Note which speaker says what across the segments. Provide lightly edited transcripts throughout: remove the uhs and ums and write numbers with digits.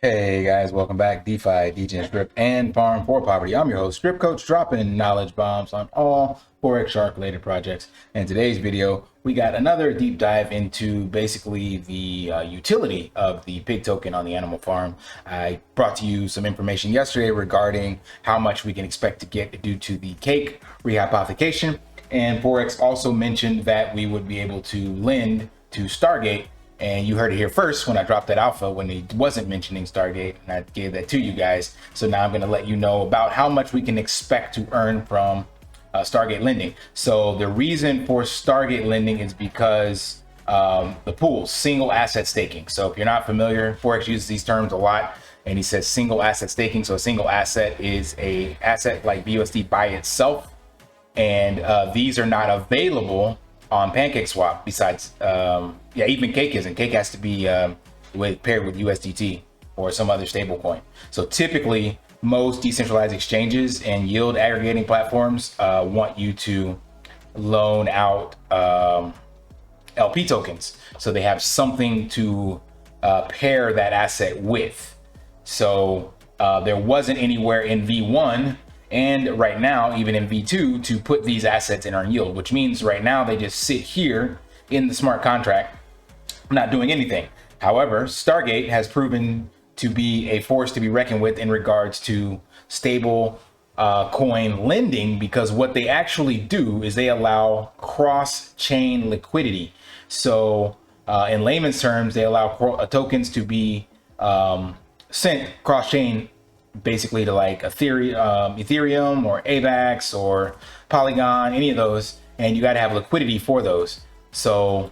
Speaker 1: Hey guys, welcome back. DeFi, degens, Script, and Farm for Poverty. I'm your host, Script Coach, dropping knowledge bombs on all Forex Shark related projects. In today's video, we got another deep dive into basically the utility of the pig token on the animal farm. I brought to you some information yesterday regarding how much we can expect to get due to the cake rehypothecation. And Forex also mentioned that we would be able to lend to Stargate. And you heard it here first when I dropped that alpha when he wasn't mentioning Stargate, and I gave that to you guys. So now I'm going to let you know about how much we can expect to earn from Stargate lending. So the reason for Stargate lending is because the pools, single asset staking. So if you're not familiar, Forex uses these terms a lot, and he says single asset staking. So a single asset is a asset like BUSD by itself, and these are not available on PancakeSwap. Besides, even Cake isn't. Cake has to be paired with USDT or some other stable coin. So typically, most decentralized exchanges and yield aggregating platforms want you to loan out LP tokens, so they have something to pair that asset with. So there wasn't anywhere in V1 and right now even in V2 to put these assets in our yield, which means right now they just sit here in the smart contract not doing anything. However, Stargate has proven to be a force to be reckoned with in regards to stable coin lending, because what they actually do is they allow cross-chain liquidity. So in layman's terms, they allow tokens to be sent cross-chain, basically to like Ethereum or AVAX or Polygon, any of those, and you got to have liquidity for those. So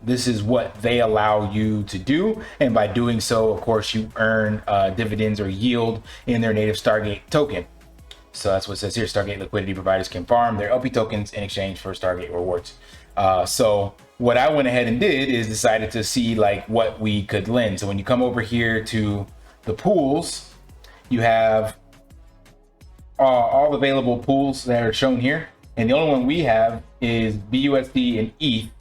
Speaker 1: this is what they allow you to do, and by doing so, of course, you earn dividends or yield in their native Stargate token. So that's what it says here. Stargate liquidity providers can farm their LP tokens in exchange for Stargate rewards. So what I went ahead and did is decided to see like what we could lend. So when you come over here to the pools, you have all the available pools that are shown here, and the only one we have is BUSD and ETH,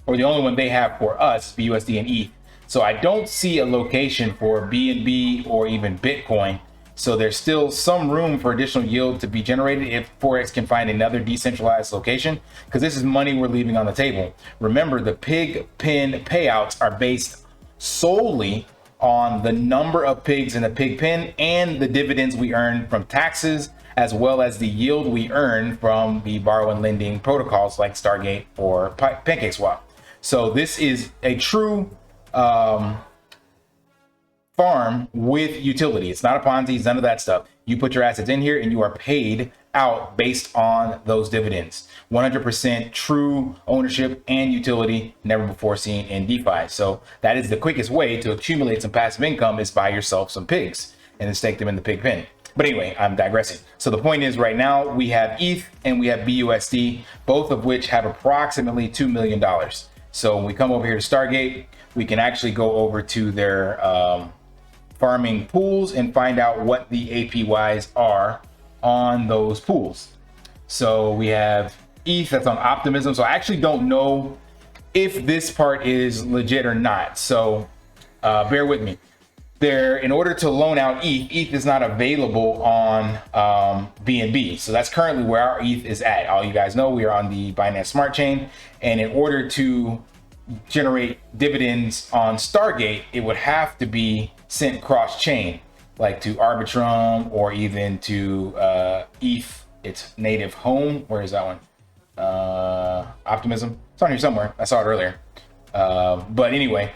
Speaker 1: or the only one they have for us, BUSD and ETH. So I don't see a location for BNB or even Bitcoin. So there's still some room for additional yield to be generated if Forex can find another decentralized location, because this is money we're leaving on the table. Remember, the pig pen payouts are based solely on the number of pigs in the pig pen and the dividends we earn from taxes, as well as the yield we earn from the borrow and lending protocols like Stargate or PancakeSwap. So this is a true farm with utility. It's not a Ponzi, it's none of that stuff. You put your assets in here and you are paid out based on those dividends. 100% true ownership and utility, never before seen in DeFi. So that is the quickest way to accumulate some passive income, is buy yourself some pigs and then stake them in the pig pen. But anyway, I'm digressing. So the point is, right now we have ETH and we have BUSD, both of which have approximately $2 million. So when we come over here to Stargate, we can actually go over to their farming pools and find out what the APYs are on those pools. So we have ETH that's on Optimism. So I actually don't know if this part is legit or not. So bear with me. In order to loan out ETH is not available on BNB. So that's currently where our ETH is at. All you guys know, we are on the Binance Smart Chain. And in order to generate dividends on Stargate, it would have to be sent cross-chain, like to Arbitrum or even to ETH, its native home. Where is that one? Optimism. It's on here somewhere. I saw it earlier. But anyway,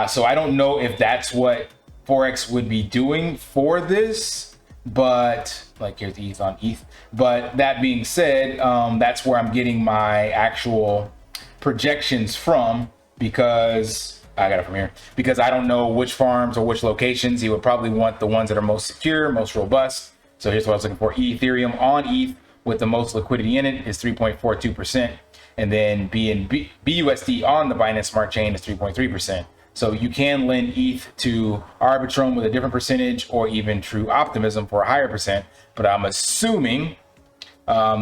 Speaker 1: so I don't know if that's what Forex would be doing for this, but like here's ETH on ETH. But that being said, that's where I'm getting my actual projections from, because I got it from here, because I don't know which farms or which locations. He would probably want the ones that are most secure, most robust. So here's what I was looking for. Ethereum on ETH with the most liquidity in it is 3.42%. And then BUSD on the Binance Smart Chain is 3.3%. So you can lend ETH to Arbitrum with a different percentage, or even True Optimism for a higher percent. But I'm assuming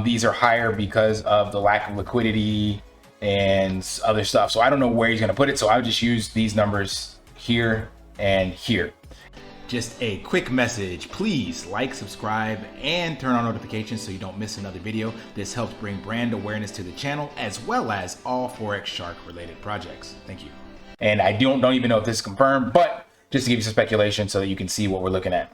Speaker 1: these are higher because of the lack of liquidity and other stuff. So I don't know where he's going to put it. So I'll just use these numbers here and here. Just a quick message, please like, subscribe, and turn on notifications so you don't miss another video. This helps bring brand awareness to the channel as well as all Forex Shark related projects. Thank you. And I don't even know if this is confirmed, but just to give you some speculation so that you can see what we're looking at.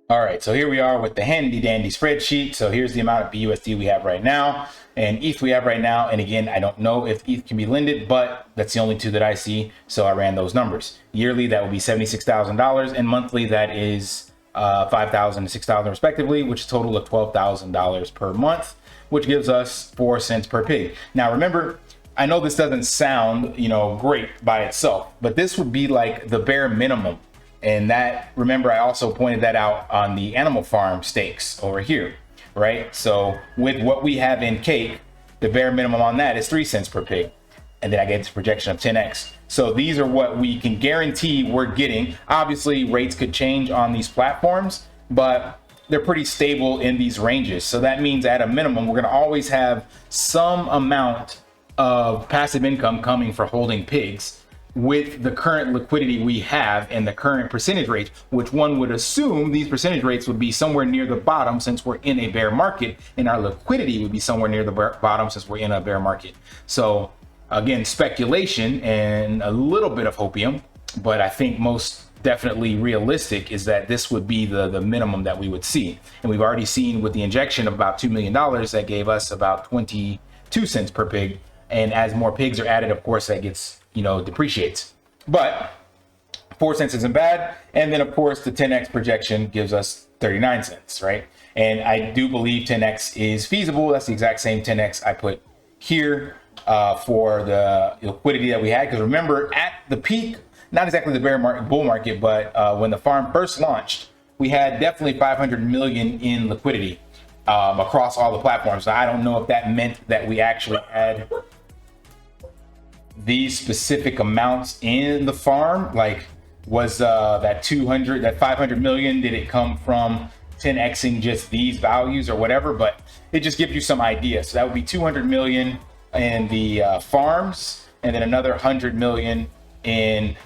Speaker 1: All right, so here we are with the handy dandy spreadsheet. So here's the amount of BUSD we have right now and ETH we have right now. And again, I don't know if ETH can be lended, but that's the only two that I see. So I ran those numbers. Yearly, that would be $76,000, and monthly, that is $5,000 and $6,000 respectively, which is a total of $12,000 per month, which gives us 4 cents per pig. Now, remember, I know this doesn't sound, great by itself, but this would be like the bare minimum. And that, remember, I also pointed that out on the Animal Farm stakes over here, right? So with what we have in cake, the bare minimum on that is 3 cents per pig. And then I gave this projection of 10x. So these are what we can guarantee we're getting. Obviously, rates could change on these platforms, but they're pretty stable in these ranges. So that means at a minimum, we're going to always have some amount of passive income coming for holding pigs with the current liquidity we have and the current percentage rates, which one would assume these percentage rates would be somewhere near the bottom since we're in a bear market, and our liquidity would be somewhere near the bottom since we're in a bear market. So again, speculation and a little bit of hopium, but I think most definitely realistic is that this would be the minimum that we would see. And we've already seen with the injection of about $2 million, that gave us about 22 cents per pig. And as more pigs are added, of course, that gets, depreciates. But 4 cents isn't bad. And then, of course, the 10x projection gives us 39 cents, right? And I do believe 10x is feasible. That's the exact same 10x I put here for the liquidity that we had. Because remember, at the peak, not exactly the bull market, but when the farm first launched, we had definitely 500 million in liquidity across all the platforms. So I don't know if that meant that we actually had these specific amounts in the farm. Like, was that 500 million, did it come from 10xing just these values or whatever? But it just gives you some idea. So that would be 200 million in the farms, and then another 100 million in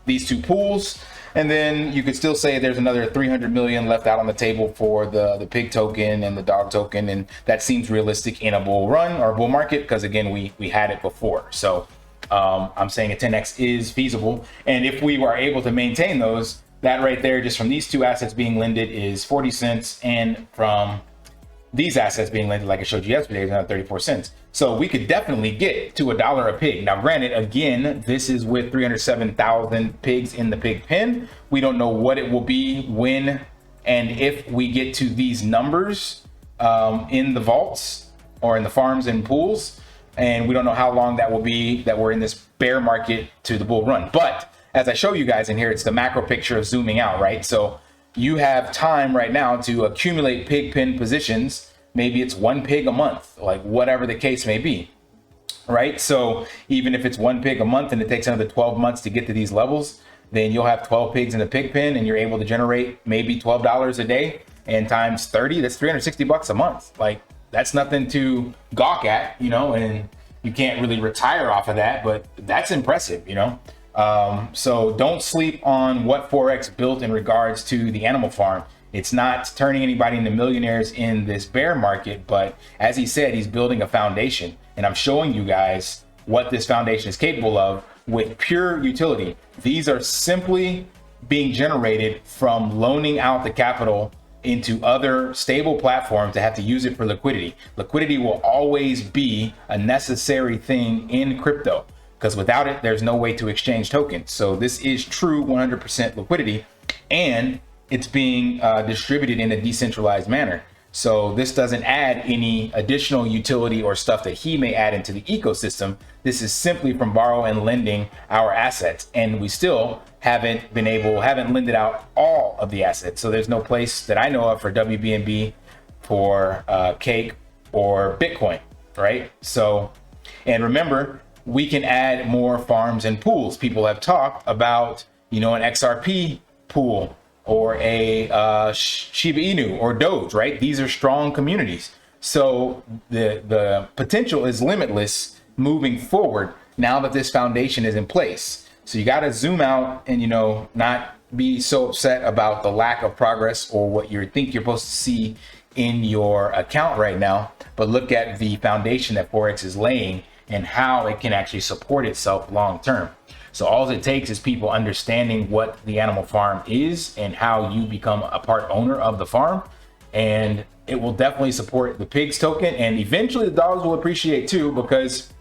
Speaker 1: these two pools. And then you could still say there's another 300 million left out on the table for the pig token and the dog token. And that seems realistic in a bull run or bull market, because again, we had it before. So I'm saying a 10x is feasible. And if we were able to maintain those, that right there, just from these two assets being lended, is 40 cents. And from these assets being lended, like I showed you yesterday, is another 34 cents. So we could definitely get to $1 a pig. Now, granted, again, this is with 307,000 pigs in the pig pen. We don't know what it will be when and if we get to these numbers in the vaults or in the farms and pools. And we don't know how long that will be that we're in this bear market to the bull run. But as I show you guys in here, it's the macro picture of zooming out, right? So you have time right now to accumulate pig pen positions. Maybe it's 1 pig a month, like whatever the case may be, right? So even if it's 1 pig a month and it takes another 12 months to get to these levels, then you'll have 12 pigs in the pig pen and you're able to generate maybe $12 a day, and times 30, that's 360 bucks a month. Like, that's nothing to gawk at, and you can't really retire off of that, but that's impressive, So don't sleep on what Forex built in regards to the animal farm. It's not turning anybody into millionaires in this bear market, but as he said, he's building a foundation. And I'm showing you guys what this foundation is capable of with pure utility. These are simply being generated from loaning out the capital into other stable platforms that have to use it for liquidity. Liquidity will always be a necessary thing in crypto, because without it, there's no way to exchange tokens. So this is true 100% liquidity, and it's being distributed in a decentralized manner. So this doesn't add any additional utility or stuff that he may add into the ecosystem. This is simply from borrow and lending our assets. And we still haven't lended out all of the assets. So there's no place that I know of for WBNB, for Cake, or Bitcoin, right? So, and remember, we can add more farms and pools. People have talked about, an XRP pool, or a Shiba Inu or Doge, right? These are strong communities. So the potential is limitless moving forward now that this foundation is in place. So you got to zoom out and, you know, not be so upset about the lack of progress or what you think you're supposed to see in your account right now, but look at the foundation that Forex is laying and how it can actually support itself long term. So all it takes is people understanding what the animal farm is and how you become a part owner of the farm, and it will definitely support the pigs token, and eventually the dogs will appreciate too, because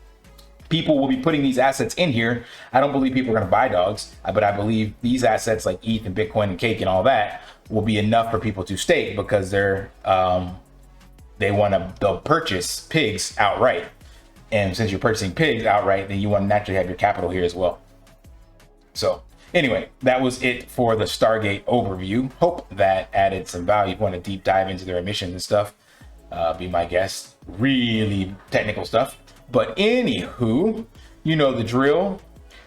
Speaker 1: people will be putting these assets in here. I don't believe people are going to buy dogs, but I believe these assets like ETH and Bitcoin and cake and all that will be enough for people to stake, because they'll purchase pigs outright. And since you're purchasing pigs outright, then you want to naturally have your capital here as well. So anyway, that was it for the Stargate overview. Hope that added some value. If you want to deep dive into their emissions and stuff, be my guest. Really technical stuff. But anywho, you know the drill.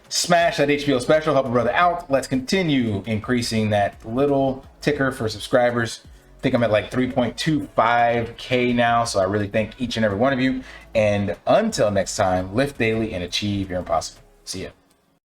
Speaker 1: Smash that HBO special, help a brother out. Let's continue increasing that little ticker for subscribers. I think I'm at like 3.25K now. So I really thank each and every one of you. And until next time, lift daily and achieve your impossible. See ya.